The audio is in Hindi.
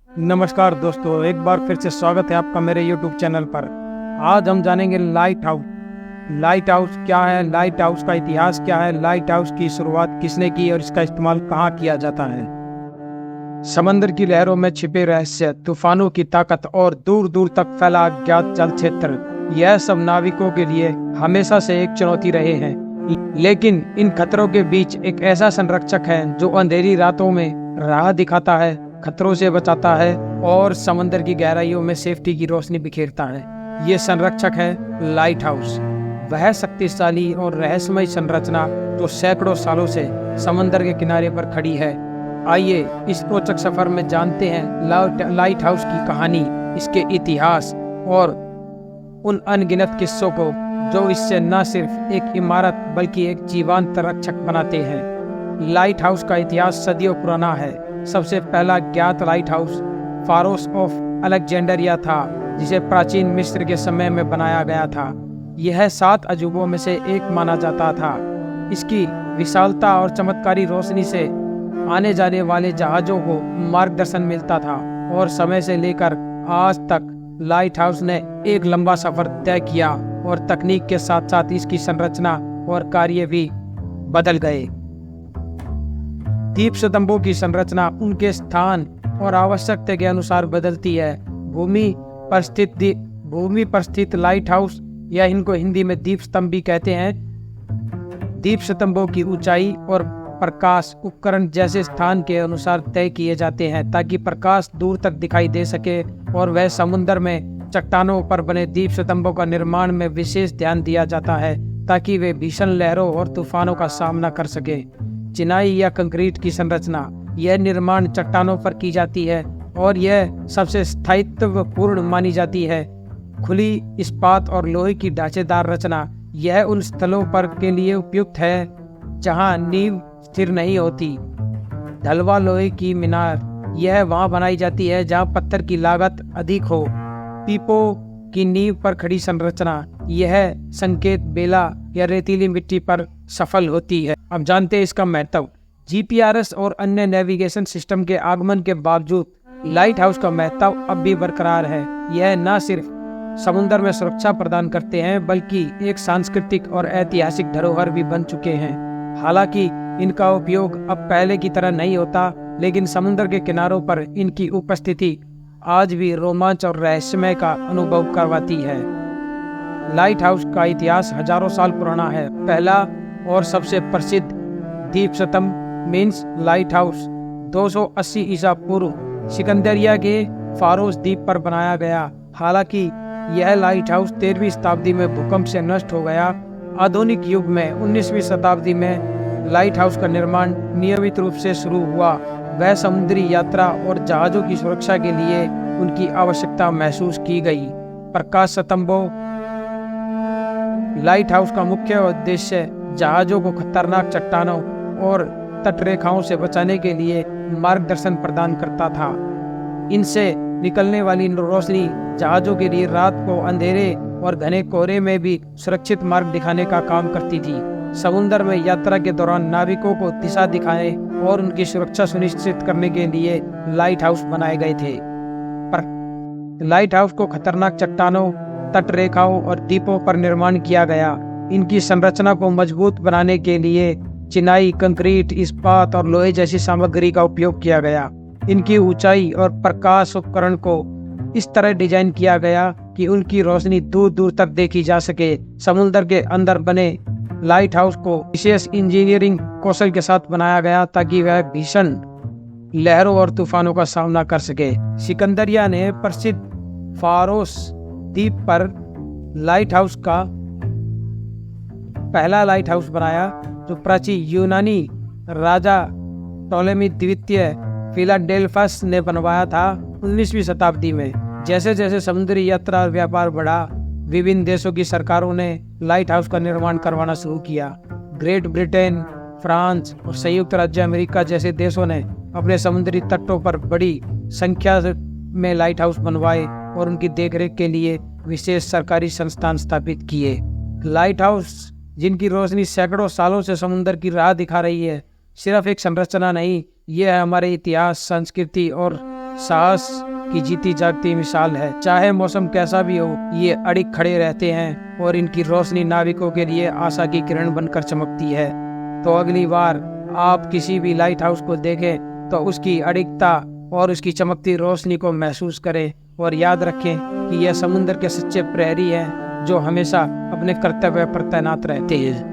नमस्कार दोस्तों, एक बार फिर से स्वागत है आपका मेरे YouTube चैनल पर। आज हम जानेंगे लाइट हाउस। लाइट हाउस क्या है, लाइट हाउस का इतिहास क्या है, लाइट हाउस की शुरुआत किसने की और इसका इस्तेमाल कहाँ किया जाता है। समंदर की लहरों में छिपे रहस्य, तूफानों की ताकत और दूर दूर तक फैला अज्ञात जल क्षेत्र, यह सब नाविकों के लिए हमेशा से एक चुनौती रहे हैं। लेकिन इन खतरों के बीच एक ऐसा संरक्षक है जो अंधेरी रातों में राह दिखाता है, खतरों से बचाता है और समंदर की गहराइयों में सेफ्टी की रोशनी बिखेरता है। ये संरक्षक है लाइट हाउस, वह शक्तिशाली और रहस्यमय संरचना जो सैकड़ों सालों से समंदर के किनारे पर खड़ी है। आइए इस रोचक सफर में जानते हैं लाइट हाउस की कहानी, इसके इतिहास और उन अनगिनत किस्सों को जो इससे न सिर्फ एक इमारत बल्कि एक जीवंत रक्षक बनाते हैं। लाइट हाउस का इतिहास सदियों पुराना है। सबसे पहला ज्ञात लाइट हाउस फारोस ऑफ अलेक्जेंडरिया था, जिसे प्राचीन मिस्र के समय में बनाया गया था। यह 7 अजूबों में से एक माना जाता था। इसकी विशालता और चमत्कारी रोशनी से आने जाने वाले जहाजों को मार्गदर्शन मिलता था और समय से लेकर आज तक लाइट हाउस ने एक लंबा सफर तय किया और तकनीक के साथ साथ इसकी संरचना और कार्य भी बदल गए। दीप स्तंभों की संरचना उनके स्थान और आवश्यकता के अनुसार बदलती है। भूमि पर स्थित लाइट हाउस, या इनको हिंदी में दीप स्तंभ भी कहते हैं, दीप स्तंभों की ऊंचाई और प्रकाश उपकरण जैसे स्थान के अनुसार तय किए जाते हैं ताकि प्रकाश दूर तक दिखाई दे सके। और वह समुद्र में चट्टानों पर बने दीप स्तंभों का निर्माण में विशेष ध्यान दिया जाता है ताकि वे भीषण लहरों और तूफानों का सामना कर सके। चिनाई या कंक्रीट की संरचना, यह निर्माण चट्टानों पर की जाती है और यह सबसे स्थायित्वपूर्ण मानी जाती है। खुली इस्पात और लोहे की ढांचेदार रचना, यह उन स्थलों पर के लिए उपयुक्त है जहां नींव स्थिर नहीं होती। ढलवा लोहे की मीनार, यह वहां बनाई जाती है जहां पत्थर की लागत अधिक हो। पीपो की नींव पर खड़ी संरचना, यह संकेत बेला या रेतीली मिट्टी पर सफल होती है। अब जानते हैं इसका महत्व। जीपीआरएस और अन्य नेविगेशन सिस्टम के आगमन के बावजूद लाइट हाउस का महत्व अब भी बरकरार है। यह न सिर्फ समुद्र में सुरक्षा प्रदान करते हैं बल्कि एक सांस्कृतिक और ऐतिहासिक धरोहर भी बन चुके हैं। हालांकि इनका उपयोग अब पहले की तरह नहीं होता, लेकिन समुद्र के किनारों पर इनकी उपस्थिति आज भी रोमांच और रहस्यमय का अनुभव करवाती है। लाइट हाउस का इतिहास हजारों साल पुराना है। पहला और सबसे प्रसिद्ध दीप स्तंभ मीन्स लाइट हाउस 280 ईसा पूर्व सिकंदरिया के फारोस द्वीप पर बनाया गया। हालांकि यह लाइट हाउस 13वीं शताब्दी में भूकंप से नष्ट हो गया। आधुनिक युग में 19वीं शताब्दी में लाइट हाउस का निर्माण नियमित रूप से शुरू हुआ। वह समुद्री यात्रा और जहाजों की सुरक्षा के लिए उनकी आवश्यकता महसूस की गई। प्रकाश स्तंभों, लाइट हाउस का मुख्य उद्देश्य जहाजों को खतरनाक चट्टानों और तटरेखाओं से बचाने के लिए मार्गदर्शन प्रदान करता था। इनसे निकलने वाली रोशनी जहाजों के लिए रात को अंधेरे और घने कोहरे में भी सुरक्षित मार्ग दिखाने का काम करती थी। समुद्र में यात्रा के दौरान नाविकों को दिशा दिखाने और उनकी सुरक्षा सुनिश्चित करने के लिए लाइट हाउस बनाए गए थे। पर लाइट हाउस को खतरनाक चट्टानों, तटरेखाओं और द्वीपों पर निर्माण किया गया। इनकी संरचना को मजबूत बनाने के लिए चिनाई, कंक्रीट, इस्पात और लोहे जैसी सामग्री का उपयोग किया गया। इनकी ऊंचाई और प्रकाश उपकरण को इस तरह डिजाइन किया गया कि उनकी रोशनी दूर दूर तक देखी जा सके। समुद्र के अंदर बने लाइट हाउस को विशेष इंजीनियरिंग कौशल के साथ बनाया गया ताकि वह भीषण लहरों और तूफानों का सामना कर सके। सिकंदरिया ने प्रसिद्ध फारोस द्वीप पर लाइट हाउस का पहला लाइट हाउस बनाया, जो प्राचीन यूनानी राजा टोलेमी द्वितीय फिलाडेल्फस ने बनवाया था 19वीं शताब्दी में। जैसे जैसे समुद्री यात्रा और व्यापार बढ़ा, विभिन्न देशों की सरकारों ने लाइट हाउस का निर्माण करवाना शुरू किया। ग्रेट ब्रिटेन, फ्रांस और संयुक्त राज्य अमेरिका जैसे देशों ने अपने समुद्री तटों पर बड़ी संख्या में लाइट हाउस बनवाए और उनकी देखरेख के लिए विशेष सरकारी संस्थान स्थापित किए। लाइट हाउस, जिनकी रोशनी सैकड़ों सालों से समुद्र की राह दिखा रही है, सिर्फ एक संरचना नहीं, यह हमारे इतिहास, संस्कृति और साहस की जीती जागती मिसाल है। चाहे मौसम कैसा भी हो, ये अड़िग खड़े रहते हैं और इनकी रोशनी नाविकों के लिए आशा की किरण बनकर चमकती है। तो अगली बार आप किसी भी लाइट हाउस को देखें तो उसकी अड़िगता और उसकी चमकती रोशनी को महसूस करें और याद रखें कि यह समुद्र के सच्चे प्रहरी हैं जो हमेशा अपने कर्तव्य पर तैनात रहते हैं।